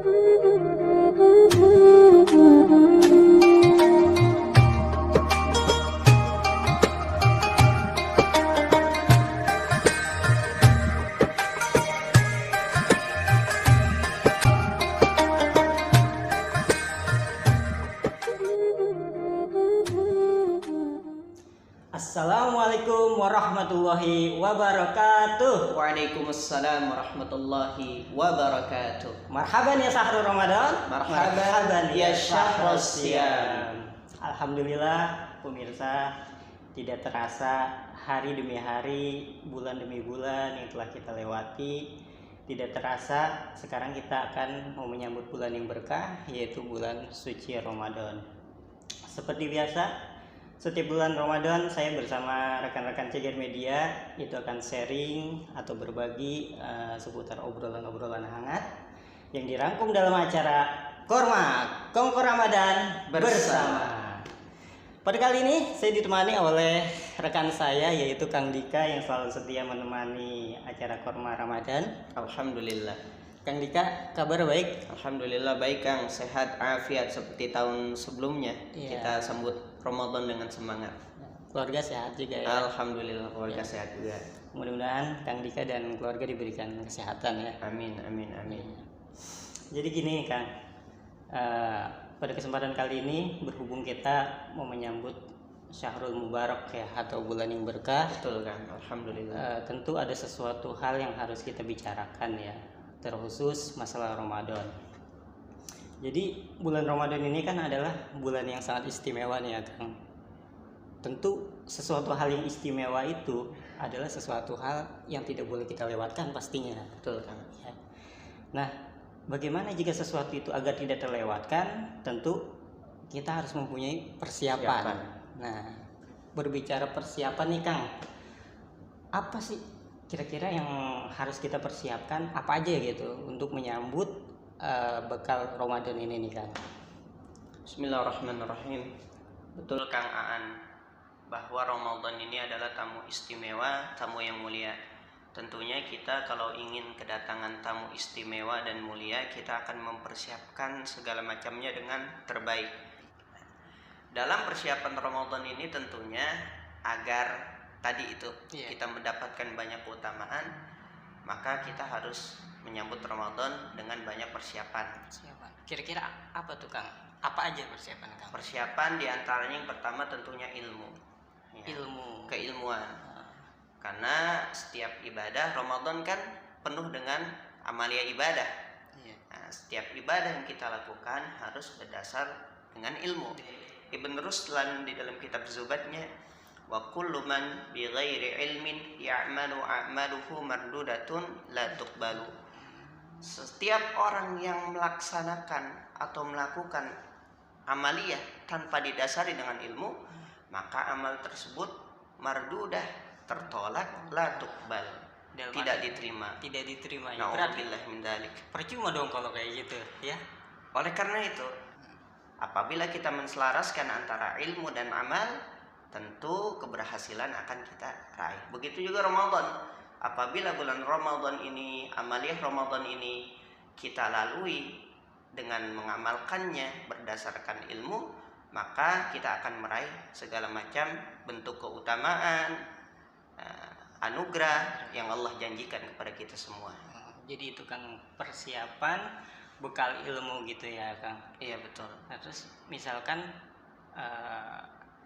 Assalamualaikum warahmatullahi wabarakatuh. Waalaikumsalam warahmatullahi wabarakatuh. Marhaban ya syahrul Ramadan. Marhaban ya syahrul siyam. Alhamdulillah pemirsa, tidak terasa hari demi hari, bulan demi bulan yang telah kita lewati. Tidak terasa sekarang kita akan mau menyambut bulan yang berkah, yaitu bulan suci Ramadan. Seperti biasa, setiap bulan Ramadan saya bersama rekan-rekan Ceger Media itu akan sharing atau berbagi seputar obrolan-obrolan hangat yang dirangkum dalam acara Korma Kongko Ramadan bersama. Pada kali ini saya ditemani oleh rekan saya yaitu Kang Dika yang selalu setia menemani acara Korma Ramadan. Alhamdulillah. Kang Dika, kabar baik? Alhamdulillah baik Kang, sehat afiat seperti tahun sebelumnya. Iya. Kita sambut Ramadan dengan semangat. Keluarga sehat juga ya? Alhamdulillah keluarga sehat juga. Mudah-mudahan Kang Dika dan keluarga diberikan kesehatan ya. Amin amin amin. Jadi gini Kang, pada kesempatan kali ini berhubung kita mau menyambut Syahrul Mubarak ya, atau bulan yang berkah. Betul Kang, alhamdulillah. Tentu ada sesuatu hal yang harus kita bicarakan ya, terkhusus masalah Ramadan. Jadi bulan Ramadan ini kan adalah bulan yang sangat istimewa nih ya Kang. Tentu sesuatu hal yang istimewa itu adalah sesuatu hal yang tidak boleh kita lewatkan pastinya. Betul Kang. Ya. Nah, bagaimana jika sesuatu itu agar tidak terlewatkan? Tentu kita harus mempunyai persiapan. Nah, berbicara persiapan nih Kang, apa sih kira-kira yang harus kita persiapkan, apa aja gitu untuk menyambut bekal Ramadan ini nih Kang? Bismillahirrahmanirrahim. Betul Kang Aan, bahwa Ramadan ini adalah tamu istimewa, tamu yang mulia. Tentunya kita kalau ingin kedatangan tamu istimewa dan mulia, kita akan mempersiapkan segala macamnya dengan terbaik. Dalam persiapan Ramadan ini tentunya agar tadi itu kita mendapatkan banyak keutamaan, maka kita harus menyambut Ramadan dengan banyak persiapan. Kira-kira apa tuh Kang? Apa aja persiapan Kang? Persiapan diantaranya yang pertama tentunya ilmu. Ya, keilmuan. Karena setiap ibadah Ramadan kan penuh dengan amalia ibadah. Nah, setiap ibadah yang kita lakukan harus berdasar dengan ilmu. Ibn Ruslan di dalam kitab Zubatnya, wa kullu man bi ghairi ilmin ya'malu a'maluhu mardudatun la tuqbalu. Setiap orang yang melaksanakan atau melakukan amaliyah tanpa didasari dengan ilmu, maka amal tersebut mardudah, tertolak, la tuqbal, tidak diterima. Tidak diterima. Na'udzubillah min dzalik. Percuma dong kalau kayak gitu, ya. Oleh karena itu, apabila kita menselaraskan antara ilmu dan amal, tentu keberhasilan akan kita raih. Begitu juga Ramadan. Apabila bulan Ramadan ini, amaliyah Ramadan ini kita lalui dengan mengamalkannya berdasarkan ilmu, maka kita akan meraih segala macam bentuk keutamaan, anugerah yang Allah janjikan kepada kita semua. Jadi itu kan persiapan bekal ilmu gitu ya Kang. Iya betul. Nah, terus misalkan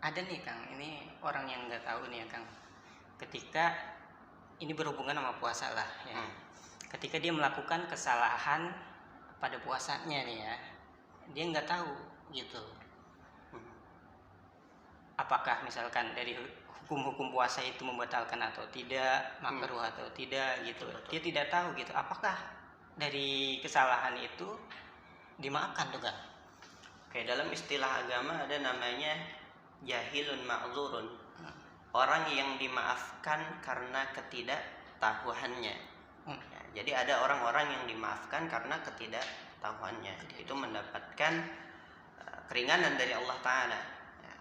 ada nih Kang, ini orang yang nggak tahu nih ya Kang, ketika ini berhubungan sama puasa lah ya. Ketika dia melakukan kesalahan pada puasanya nih ya, dia nggak tahu gitu. Apakah misalkan dari hukum-hukum puasa itu membatalkan atau tidak, makruh atau tidak gitu. Betul. Dia tidak tahu gitu. Apakah dari kesalahan itu dimaafkan tuh Kang? Oke, dalam istilah agama ada namanya jahilun ma'dzurun. Orang yang dimaafkan karena ketidaktahuannya. Ya, jadi ada orang-orang yang dimaafkan karena ketidaktahuannya. Itu mendapatkan keringanan dari Allah Ta'ala. Ya,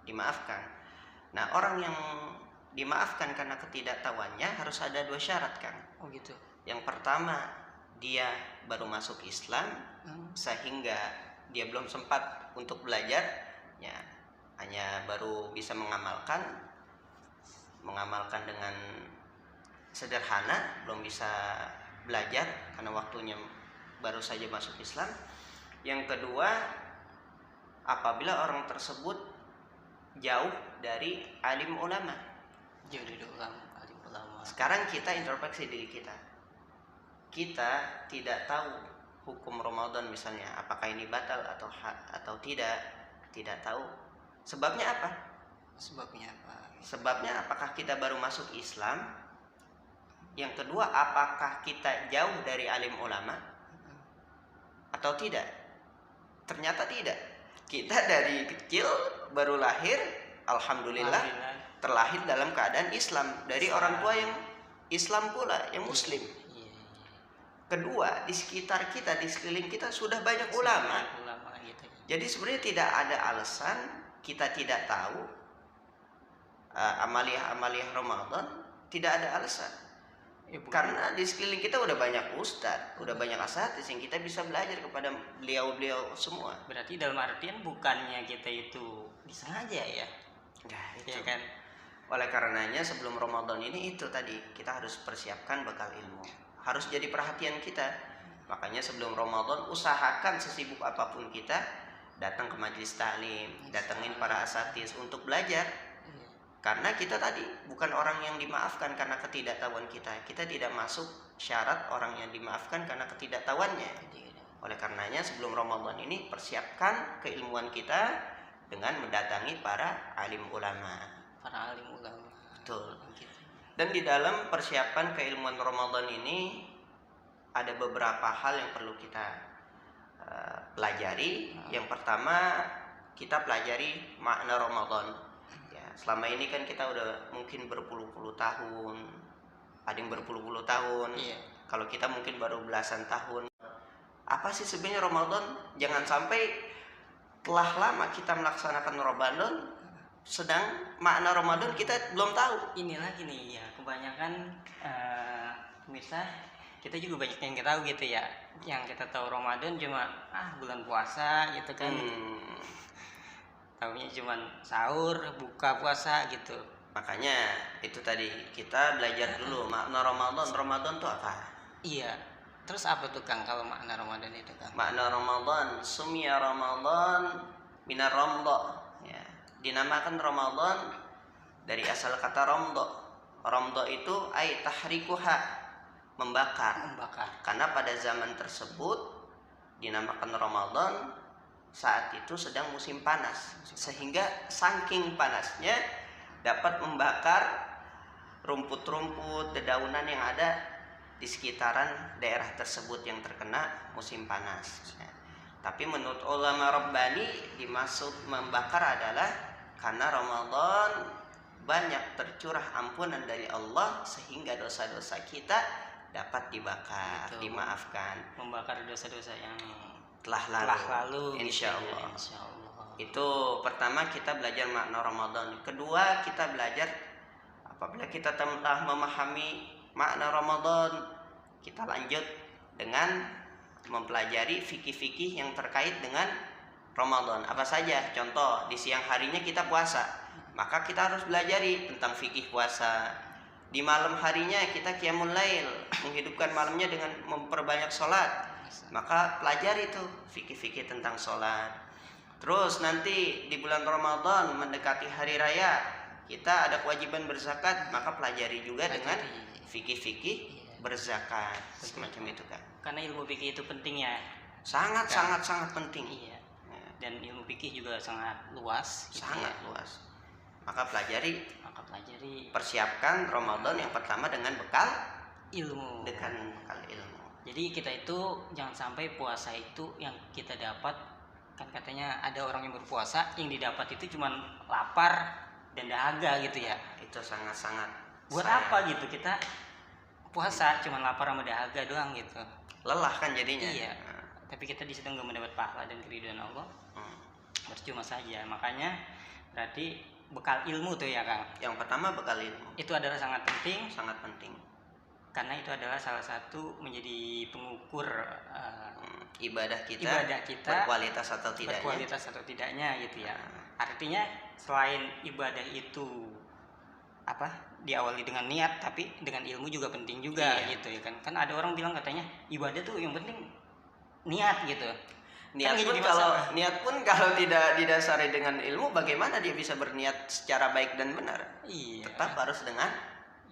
dimaafkan. Nah, orang yang dimaafkan karena ketidaktahuannya harus ada 2 syarat Kang. Oh gitu. Yang pertama, dia baru masuk Islam sehingga dia belum sempat untuk belajar, ya hanya baru bisa mengamalkan dengan sederhana, belum bisa belajar karena waktunya baru saja masuk Islam. Yang kedua, apabila orang tersebut jauh dari alim ulama. Jauh dari alim ulama. Sekarang kita introspeksi diri kita. Kita tidak tahu hukum Ramadan misalnya, apakah ini batal atau tidak tahu. Sebabnya apa? Sebabnya apakah kita baru masuk Islam? Yang kedua, apakah kita jauh dari alim ulama atau tidak? Ternyata tidak. Kita dari kecil baru lahir, alhamdulillah terlahir dalam keadaan Islam dari orang tua yang Islam pula, yang Muslim. Kedua, di sekitar kita, di sekeliling kita sudah banyak ulama. Jadi sebenarnya tidak ada alasan kita tidak tahu amaliyah Ramadan, tidak ada alasan. Karena di sekeliling kita udah banyak ustadz, udah banyak asatidz yang kita bisa belajar kepada beliau-beliau semua. Berarti dalam artian bukannya kita itu disengaja ya? Nah, itu ya kan. Oleh karenanya sebelum Ramadan ini itu tadi kita harus persiapkan bekal ilmu. Harus jadi perhatian kita. Makanya sebelum Ramadan usahakan sesibuk apapun kita datang ke majelis taklim, datengin para asatidz untuk belajar. Karena kita tadi bukan orang yang dimaafkan karena ketidaktahuan kita. Kita tidak masuk syarat orang yang dimaafkan karena ketidaktahuannya. Oleh karenanya sebelum Ramadan ini persiapkan keilmuan kita dengan mendatangi para alim ulama. Betul. Dan di dalam persiapan keilmuan Ramadan ini ada beberapa hal yang perlu kita pelajari. Yang pertama, kita pelajari makna Ramadan. Selama ini kan kita udah mungkin berpuluh-puluh tahun, ada yang berpuluh-puluh tahun. Kalau kita mungkin baru belasan tahun. Apa sih sebenarnya Ramadan? Jangan sampai telah lama kita melaksanakan Ramadan, sedang makna Ramadan kita belum tahu. Inilah gini ya, kebanyakan pemirsa kita juga banyak yang kita tahu gitu ya. Yang kita tahu Ramadan cuma bulan puasa gitu kan. Tahunya cuma sahur, buka puasa gitu. Makanya itu tadi kita belajar dulu makna Ramadan. Ramadan itu apa? Iya. Terus apa tuh Kang kalau makna Ramadan itu Kang? Makna Ramadan, sumya Ramadan minar ramdha. Ya, dinamakan Ramadan dari asal kata ramdha. Ramdha itu ay tahrikuha, membakar. Karena pada zaman tersebut dinamakan Ramadan saat itu sedang musim panas, sehingga saking panasnya dapat membakar rumput-rumput, dedaunan yang ada di sekitaran daerah tersebut yang terkena musim panas. Tapi menurut ulama Rabbani, dimaksud membakar adalah karena Ramadan banyak tercurah ampunan dari Allah sehingga dosa-dosa kita dapat dibakar, dimaafkan. Membakar dosa-dosa yang telah lalu insya Allah. Itu pertama kita belajar makna Ramadan. Kedua, kita belajar apabila kita telah memahami makna Ramadan, kita lanjut dengan mempelajari fikih-fikih yang terkait dengan Ramadan. Apa saja? Contoh, di siang harinya kita puasa, maka kita harus belajari tentang fikih puasa. Di malam harinya kita qiyamul lail, menghidupkan malamnya dengan memperbanyak sholat, maka pelajari itu fikih-fikih tentang sholat. Terus nanti di bulan Ramadan mendekati hari raya, kita ada kewajiban berzakat, maka pelajari juga dengan fikih-fikih berzakat, semacam itu kan. Karena ilmu fikih itu penting ya. Sangat penting. Iya. Dan ilmu fikih juga sangat luas. Luas. Maka pelajari. Persiapkan Ramadan yang pertama dengan bekal ilmu. Jadi kita itu jangan sampai puasa itu yang kita dapat, kan katanya ada orang yang berpuasa yang didapat itu cuma lapar dan dahaga gitu ya. Itu sangat-sangat buat apa gitu kita puasa cuma lapar sama dahaga doang gitu. Lelah kan jadinya. Iya. Tapi kita di situ nggak mendapat pahala dan keridhaan Allah. Percuma saja. Makanya berarti bekal ilmu tuh ya Kang. Yang pertama bekal ilmu. Itu adalah sangat penting. karena itu adalah salah satu menjadi pengukur ibadah kita berkualitas atau tidaknya gitu ya. Artinya selain ibadah itu diawali dengan niat, tapi dengan ilmu juga penting juga gitu ya kan. Kan ada orang bilang katanya ibadah tuh yang penting niat gitu. Niat pun kalau tidak didasari dengan ilmu, bagaimana dia bisa berniat secara baik dan benar? Tetap harus dengan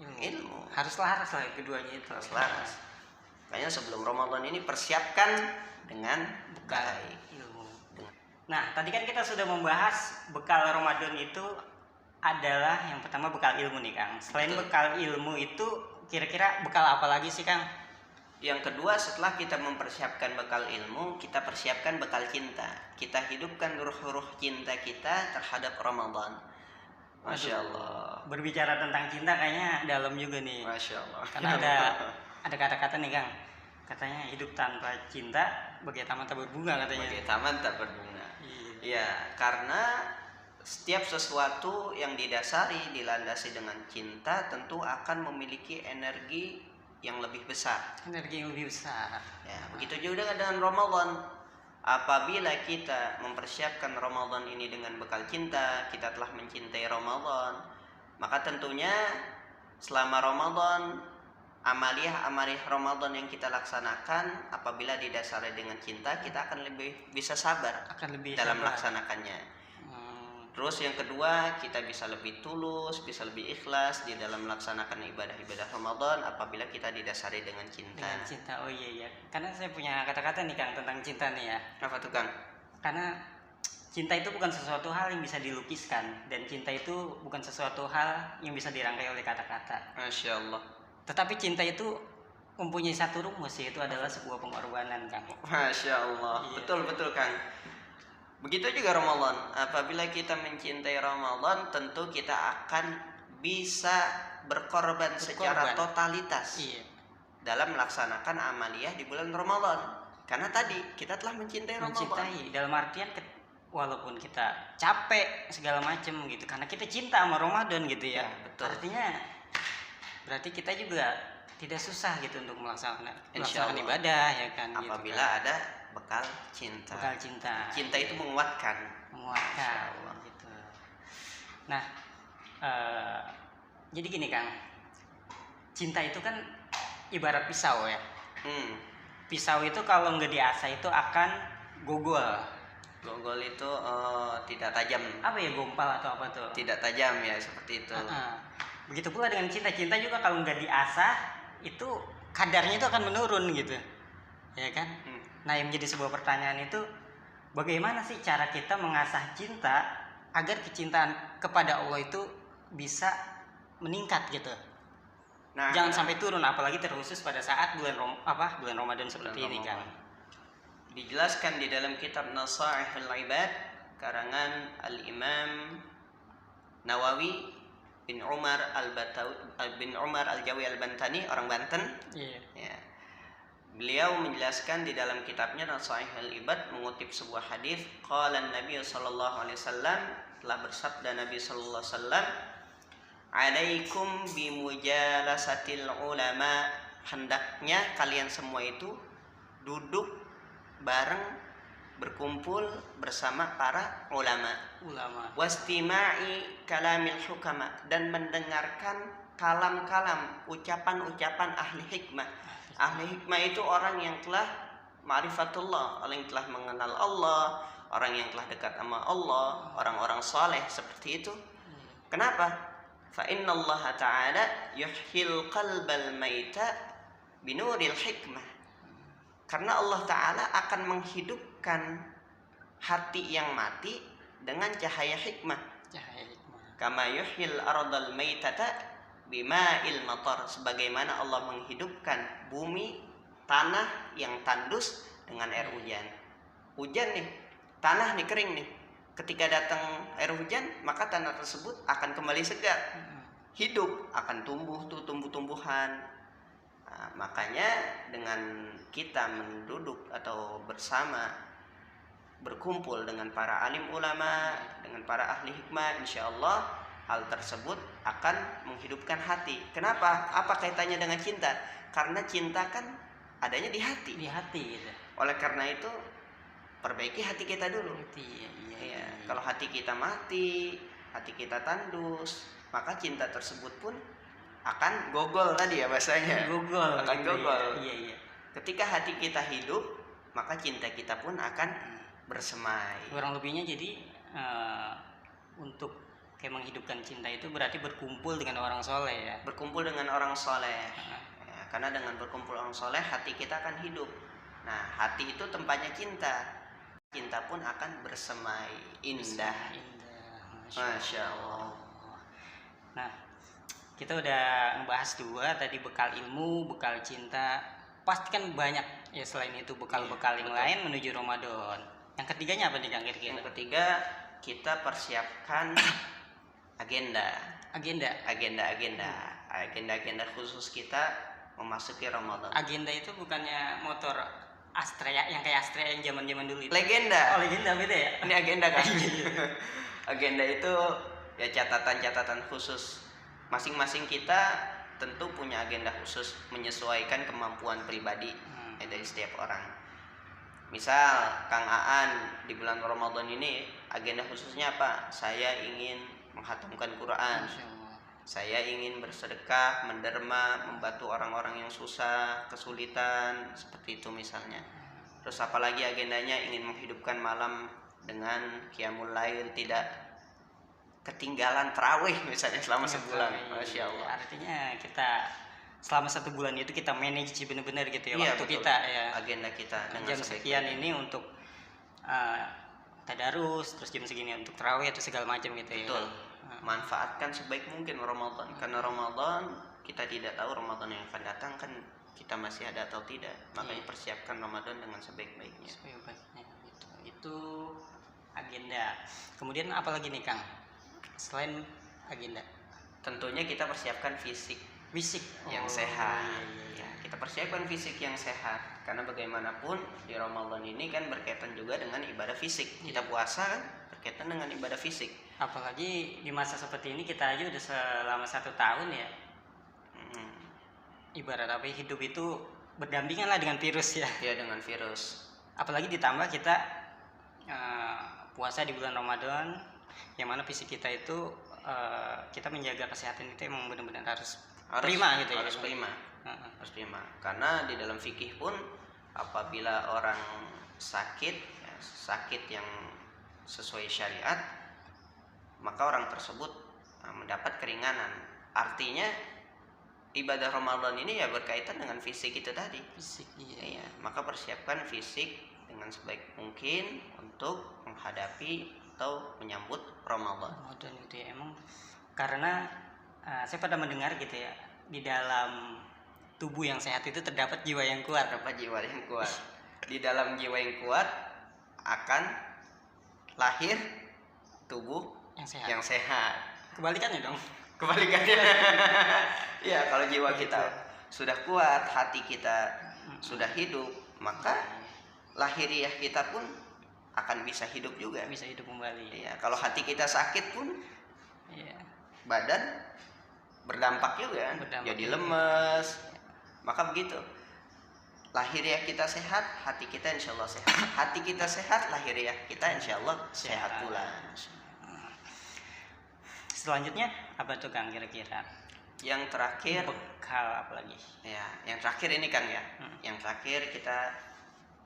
ilmu. Harus laras lah keduanya itu. Harus laras. Makanya sebelum Ramadan ini persiapkan dengan baik ilmu. Nah, tadi kan kita sudah membahas bekal Ramadan itu adalah yang pertama bekal ilmu nih Kang. Selain bekal ilmu itu kira-kira bekal apa lagi sih Kang? Yang kedua, setelah kita mempersiapkan bekal ilmu, kita persiapkan bekal cinta. Kita hidupkan ruh-ruh cinta kita terhadap Ramadan. Masya Allah. Berbicara tentang cinta kayaknya dalam juga nih. Masya Allah. Karena ada kata-kata nih Kang. Katanya hidup tanpa cinta bagai taman tak berbunga katanya. Bagai taman tak berbunga. Iya, karena setiap sesuatu yang dilandasi dengan cinta tentu akan memiliki energi yang lebih besar. Ya, begitu juga dengan Ramadan. Apabila kita mempersiapkan Ramadan ini dengan bekal cinta, kita telah mencintai Ramadan, maka tentunya selama Ramadan, amaliyah Ramadan yang kita laksanakan apabila didasari dengan cinta, kita akan lebih bisa sabar dalam melaksanakannya. Terus yang kedua, kita bisa lebih tulus, bisa lebih ikhlas di dalam melaksanakan ibadah-ibadah Ramadan apabila kita didasari dengan cinta. Dengan cinta, oh iya. Karena saya punya kata-kata nih Kang tentang cinta nih ya. Apa tuh Kang? Karena cinta itu bukan sesuatu hal yang bisa dilukiskan, dan cinta itu bukan sesuatu hal yang bisa dirangkai oleh kata-kata. Masya Allah. Tetapi cinta itu mempunyai satu rumus, yaitu adalah sebuah pengorbanan Kang. Masya Allah. Iya. Betul Kang. Begitu juga Ramadan. Apabila kita mencintai Ramadan, tentu kita akan bisa berkorban secara totalitas dalam melaksanakan amaliyah di bulan Ramadan. Karena tadi kita telah mencintai Ramadan. Dalam artian walaupun kita capek segala macam gitu, karena kita cinta sama Ramadan gitu ya. Betul. Artinya berarti kita juga tidak susah gitu untuk melaksanakan ibadah ya kan. Apabila gitu, ada bekal cinta. Cinta itu menguatkan gitu. Nah, jadi gini Kang, cinta itu kan ibarat pisau ya. Pisau itu kalau nggak diasah itu akan gogol. Gogol itu tidak tajam. Apa ya, gompal atau apa tuh? Tidak tajam ya, seperti itu. Begitu pula dengan cinta. Cinta juga kalau nggak diasah itu kadarnya itu akan menurun gitu, ya kan? Nah, yang menjadi sebuah pertanyaan itu, bagaimana sih cara kita mengasah cinta agar kecintaan kepada Allah itu bisa meningkat gitu? Nah, jangan sampai turun, apalagi terkhusus pada saat bulan Ramadan seperti ini kan. Dijelaskan di dalam kitab Nasaihul Ibad karangan Al-Imam Nawawi bin Umar Al-Jawi Al-Bantani, orang Banten. Ya. Beliau menjelaskan di dalam kitabnya Nasaihul Ibad mengutip sebuah hadis, qala Nabi sallallahu alaihi wasallam, telah bersabda Nabi sallallahu alaihi wasallam, alaikum bimujalasatil ulama, hendaknya kalian semua itu duduk bareng, berkumpul bersama para ulama. Wastima'i kalamil hukama, dan mendengarkan kalam-kalam, ucapan-ucapan ahli hikmah. Ahli hikmah itu orang yang telah ma'rifatullah, orang yang telah mengenal Allah, orang yang telah dekat sama Allah, orang-orang saleh seperti itu. Kenapa? Fa innallaha ta'ala yuhyil qalbal maita binuril hikmah. Karena Allah Ta'ala akan menghidupkan hati yang mati dengan cahaya hikmah. Kama yuhyil ardal maitata bima'il matar, sebagaimana Allah menghidupkan bumi, tanah yang tandus dengan air hujan. Hujan nih, tanah nih kering nih. Ketika datang air hujan, maka tanah tersebut akan kembali segar, hidup, akan tumbuh tuh tumbuh-tumbuhan. Nah, makanya dengan kita menduduk atau bersama, berkumpul dengan para alim ulama, dengan para ahli hikmah, insya Allah hal tersebut akan menghidupkan hati. Kenapa? Apa kaitannya dengan cinta? Karena cinta kan adanya di hati. Di hati gitu. Oleh karena itu perbaiki hati kita dulu. Iya. Kalau hati kita mati, hati kita tandus, maka cinta tersebut pun akan gogol tadi ya bahasanya. Gogol. Akan gitu, gogol. Iya. Ketika hati kita hidup, maka cinta kita pun akan bersemai. Kurang lebihnya jadi untuk kayak menghidupkan cinta itu berarti berkumpul dengan orang soleh ya. Berkumpul dengan orang soleh. Ya, karena dengan berkumpul orang soleh hati kita akan hidup. Nah, hati itu tempatnya cinta. Cinta pun akan bersemai indah. Masya Allah. Nah, kita udah ngebahas dua tadi, bekal ilmu, bekal cinta. Pasti kan banyak ya selain itu bekal-bekal yang lain menuju Ramadan. Yang ketiganya apa nih Kang kira-kira? Yang ketiga kita persiapkan agenda khusus kita memasuki Ramadan. Agenda itu bukannya motor Astrea yang kayak Astrea yang zaman-zaman dulu itu. Legenda. Oh, legenda beda ya? Ini agenda kan. Agenda itu ya catatan-catatan khusus. Masing-masing kita tentu punya agenda khusus menyesuaikan kemampuan pribadi dari setiap orang. Misal Kang Aan di bulan Ramadan ini agenda khususnya apa? Saya ingin menghatamkan Quran. Saya ingin bersedekah, menderma, membantu orang-orang yang susah, kesulitan, seperti itu misalnya. Terus apalagi agendanya ingin menghidupkan malam dengan qiyamul lail, tidak ketinggalan tarawih misalnya selama sebulan. Masya Allah. Artinya kita selama 1 bulan itu kita manage benar-benar gitu ya, waktu betul. Kita ya. Agenda kita dengan jam sekian ini untuk tadarus, terus jam segini untuk tarawih atau segala macam gitu ya. Betul. Manfaatkan sebaik mungkin Ramadan, karena Ramadan kita tidak tahu Ramadan yang akan datang kan kita masih ada atau tidak. Makanya persiapkan Ramadan dengan sebaik-baiknya. Itu agenda. Kemudian apa lagi nih Kang? Selain agenda, tentunya kita persiapkan fisik yang sehat. Ya, kita persiapkan fisik yang sehat karena bagaimanapun di Ramadan ini kan berkaitan juga dengan ibadah fisik. Kita puasa kan berkaitan dengan ibadah fisik. Apalagi di masa seperti ini kita aja udah selama 1 tahun ya. Ibarat apa, hidup itu berdampingan lah dengan virus ya. Ya, dengan virus. Apalagi ditambah kita puasa di bulan Ramadan, yang mana fisik kita itu kita menjaga kesehatan itu emang benar-benar harus prima gitu ya. Harus prima. Karena di dalam fikih pun apabila orang sakit yang sesuai syariat, maka orang tersebut mendapat keringanan. Artinya ibadah Ramadan ini ya berkaitan dengan fisik itu tadi. Iya. Maka persiapkan fisik dengan sebaik mungkin untuk menghadapi atau menyambut Ramadan itu ya. Emang karena saya pernah mendengar gitu ya, di dalam tubuh yang sehat itu terdapat jiwa yang kuat. Di dalam jiwa yang kuat akan lahir tubuh yang sehat. Kebalikannya dong. Ya, kalau jiwa kita sudah kuat, hati kita sudah hidup, maka lahiriah kita pun akan bisa hidup juga. Bisa hidup kembali. Ya, kalau hati kita sakit pun badan berdampak juga. Jadi lemes. Maka begitu. Lahiriah kita sehat, hati kita insya Allah sehat. Hati kita sehat, lahiriah kita insya Allah sehat pula. Selanjutnya apa tuh Kang kira-kira? Yang terakhir bekal apa lagi? Ya, yang terakhir ini Kang ya. Yang terakhir kita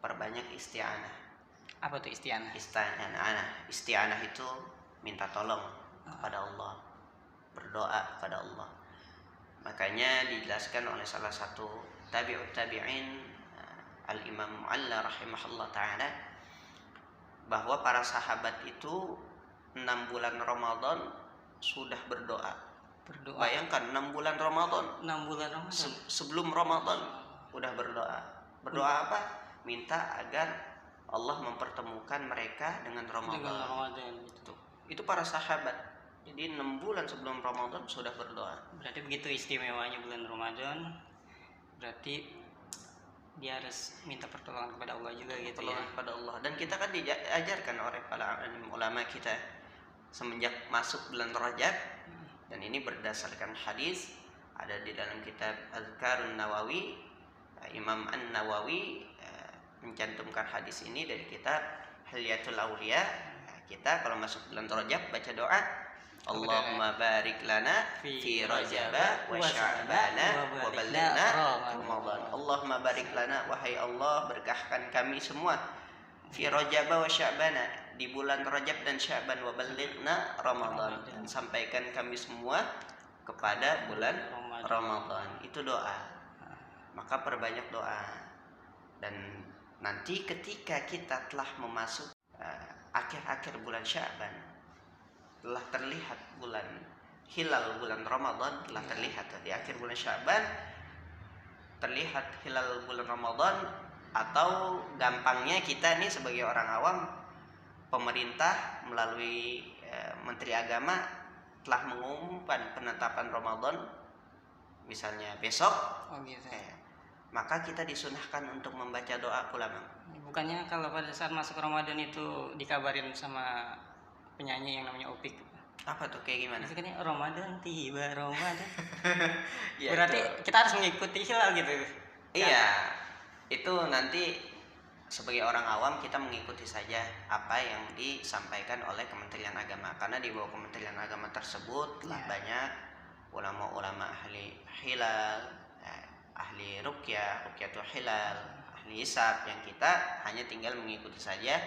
perbanyak isti'anah. Apa tuh isti'anah? Isti'anah itu minta tolong kepada Allah, berdoa kepada Allah. Makanya dijelaskan oleh salah satu tabi'in Al-Imam Mu'alla rahimahullah ta'ala, bahwa para sahabat itu 6 bulan Ramadan sudah berdoa. Bayangkan 6 bulan Ramadan. Sebelum Ramadan udah berdoa. Berdoa apa? Minta agar Allah mempertemukan mereka dengan Ramadan. Itu para sahabat. Jadi 6 bulan sebelum Ramadan sudah berdoa. Berarti begitu istimewanya bulan Ramadan. Berarti dia harus minta pertolongan kepada Allah juga gitu ya. Kepada Allah. Dan kita kan diajarkan oleh para ulama kita semenjak masuk bulan Rajab Dan ini berdasarkan hadis ada di dalam kitab Azkarun Nawawi. Imam An-Nawawi mencantumkan hadis ini dari kitab Hilyatul Auliya. Kita kalau masuk bulan Rajab baca doa, Allahumma barik lana fi Rajaba wa Sya'bana wa ballighna Ramadan. Allahumma barik lana, wahai Allah berkahkan kami semua, fi Rajaba wa Sya'bana, di bulan Rajab dan Sya'ban, wa ballighna Ramadan, dan sampaikan kami semua kepada bulan Ramadan. Itu doa. Maka perbanyak doa. Dan nanti ketika kita telah memasuki akhir-akhir bulan Sya'ban, telah terlihat hilal bulan Ramadan telah terlihat di akhir bulan Sya'ban, terlihat hilal bulan Ramadan. Atau gampangnya kita nih sebagai orang awam, pemerintah melalui Menteri Agama telah mengumumkan penetapan Ramadan misalnya besok, maka kita disunahkan untuk membaca doa pula, Bang. Bukannya kalau pada saat masuk Ramadan itu dikabarin sama penyanyi yang namanya Opik? Apa tuh, kayak gimana? Itu kan Ramadan tiba, Ramadan. Ya, berarti itu kita harus mengikuti hilal gitu. Iya, itu nanti sebagai orang awam kita mengikuti saja apa yang disampaikan oleh Kementerian Agama, karena di bawah Kementerian Agama tersebut telah banyak ulama-ulama ahli hilal, ahli rukyatul hilal, ahli hisab, yang kita hanya tinggal mengikuti saja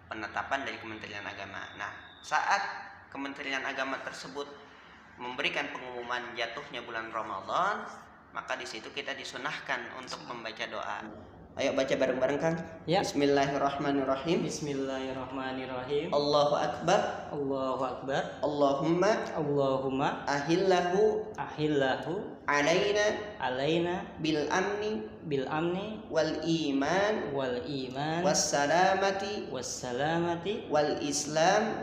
penetapan dari Kementerian Agama. Nah, saat Kementerian Agama tersebut memberikan pengumuman jatuhnya bulan Ramadan, maka di situ kita disunahkan untuk membaca doa. Ayo baca bareng-bareng, Kang. Ya. Bismillahirrahmanirrahim. Bismillahirrahmanirrahim. Allahu Akbar. Allahu Akbar. Allahumma ahillahu alaina bil amni wal iman wassalamati wal islam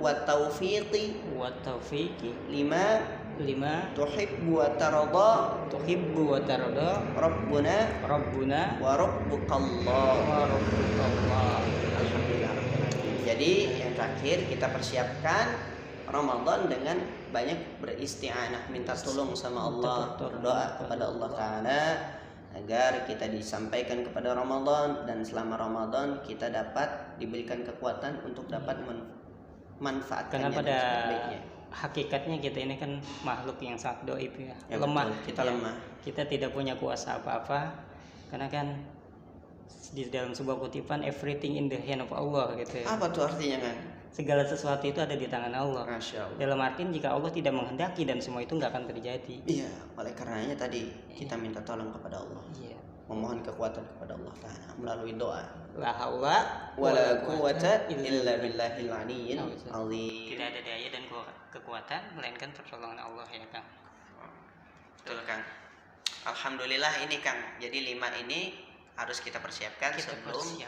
wat taufiqi lima tuhibbu wa tarda rabbuna wa rabbukallah. Alhamdulillah. Jadi yang terakhir kita persiapkan Ramadan dengan banyak beristi'anah, minta tolong sama Allah, berdoa kepada Allah Ta'ala agar kita disampaikan kepada Ramadan, dan selama Ramadan kita dapat diberikan kekuatan untuk dapat memanfaatkannya. Karena pada hakikatnya kita ini kan makhluk yang sangat doib ya, lemah. Betul, kita lemah. Kita tidak punya kuasa apa-apa, karena kan di dalam sebuah kutipan everything in the hand of Allah gitu ya. Apa tuh artinya, kan? Segala sesuatu itu ada di tangan Allah. Masya Allah. Dalam artian jika Allah tidak menghendaki dan semua itu nggak akan terjadi. Iya, oleh karenanya tadi kita minta tolong kepada Allah. Iya. Memohon kekuatan kepada Allah Ta'ala melalui doa. La haula wala quwwata illa billahil aliyyil azim. Tidak ada daya dan kekuatan melainkan pertolongan Allah ya, Kang. Betul, Kang. Alhamdulillah ini, Kang. Jadi 5 ini harus kita persiapkan sebelum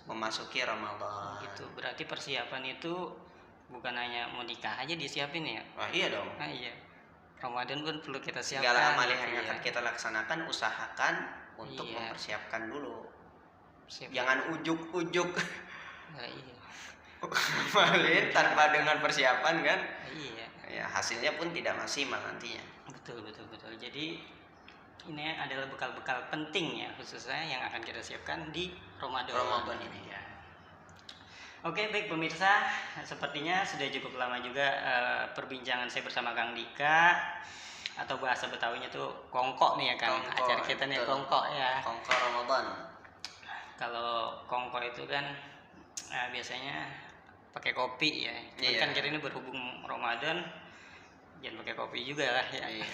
memasuki Ramadan. Gitu. Berarti persiapan itu bukan hanya mau nikah aja disiapin ya? Wah, iya dong. Nah, iya. Ramadan pun perlu kita siapkan. Segala amal yang akan kita laksanakan, usahakan untuk mempersiapkan dulu. Jangan ujuk-ujuk. Nah, iya. Malin tanpa dengan persiapan, kan? Iya. Ya, hasilnya pun tidak maksimal nantinya. Betul. Jadi ini adalah bekal-bekal penting ya, khususnya yang akan kita siapkan di Ramadan ini ya. Oke, baik pemirsa, sepertinya sudah cukup lama juga perbincangan saya bersama Kang Dika, atau bahasa Betawinya tuh kongkok nih ya, Kang. Acara kita nih kongkok ya. Kongkok Ramadan. Kalau kongkok itu kan biasanya pakai kopi ya. Iya. Kan kita ini berhubung Ramadan, jangan pakai kopi juga lah ya. Iya.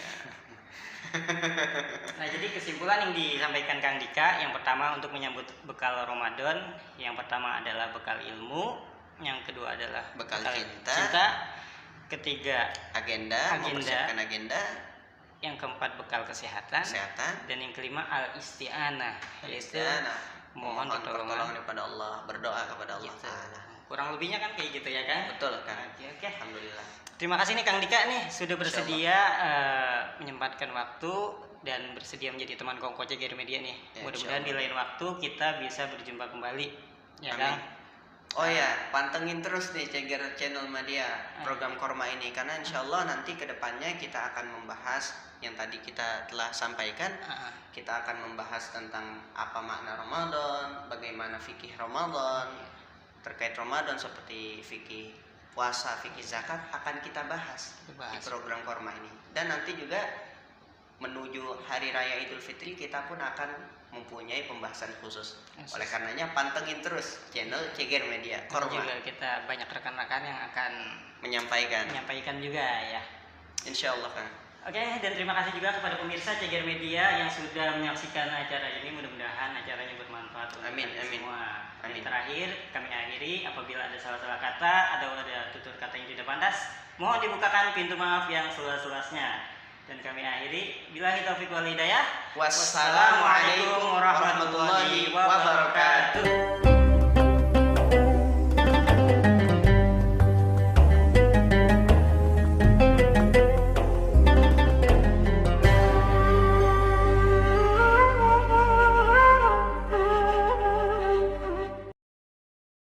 Nah, jadi kesimpulan yang disampaikan Kang Dika, yang pertama untuk menyambut bekal Ramadan, yang pertama adalah bekal ilmu, yang kedua adalah bekal cinta, ketiga agenda, mempersiapkan agenda, yang keempat bekal kesehatan, dan yang kelima al-isti'anah, yaitu mohon pertolongan kepada Allah, berdoa kepada Allah. Gitu. Kurang lebihnya kan kayak gitu ya, Kang? Betul, Kang. Oke. Alhamdulillah. Terima kasih nih Kang Dika nih sudah bersedia menyempatkan waktu dan bersedia menjadi teman Kongko CGR Media nih. Mudah-mudahan di lain waktu kita bisa berjumpa kembali. Ya, Kang. Oh ya, pantengin terus nih Ceger channel media program Korma ini, karena insya Allah nanti kedepannya kita akan membahas yang tadi kita telah sampaikan. Kita akan membahas tentang apa makna Ramadan, bagaimana fikih Ramadan, terkait Ramadan seperti fikih puasa, fikih zakat akan kita bahas di program Korma ini. Dan nanti juga menuju Hari Raya Idul Fitri kita pun akan mempunyai pembahasan khusus. Oleh karenanya pantengin terus channel Ceger Media Korma. Juga kita banyak rekan-rekan yang akan menyampaikan juga ya. Insya Allah Kang. Oke, dan terima kasih juga kepada pemirsa Ceger Media yang sudah menyaksikan acara ini. Mudah-mudahan acaranya bermanfaat untuk kita semua. Dan terakhir kami akhiri, apabila ada salah-salah kata atau ada tutur kata yang tidak pantas, mohon dibukakan pintu maaf yang seluas-luasnya. Dan kami akhiri, billahi taufiq wal hidayah. Wassalamualaikum warahmatullahi wabarakatuh.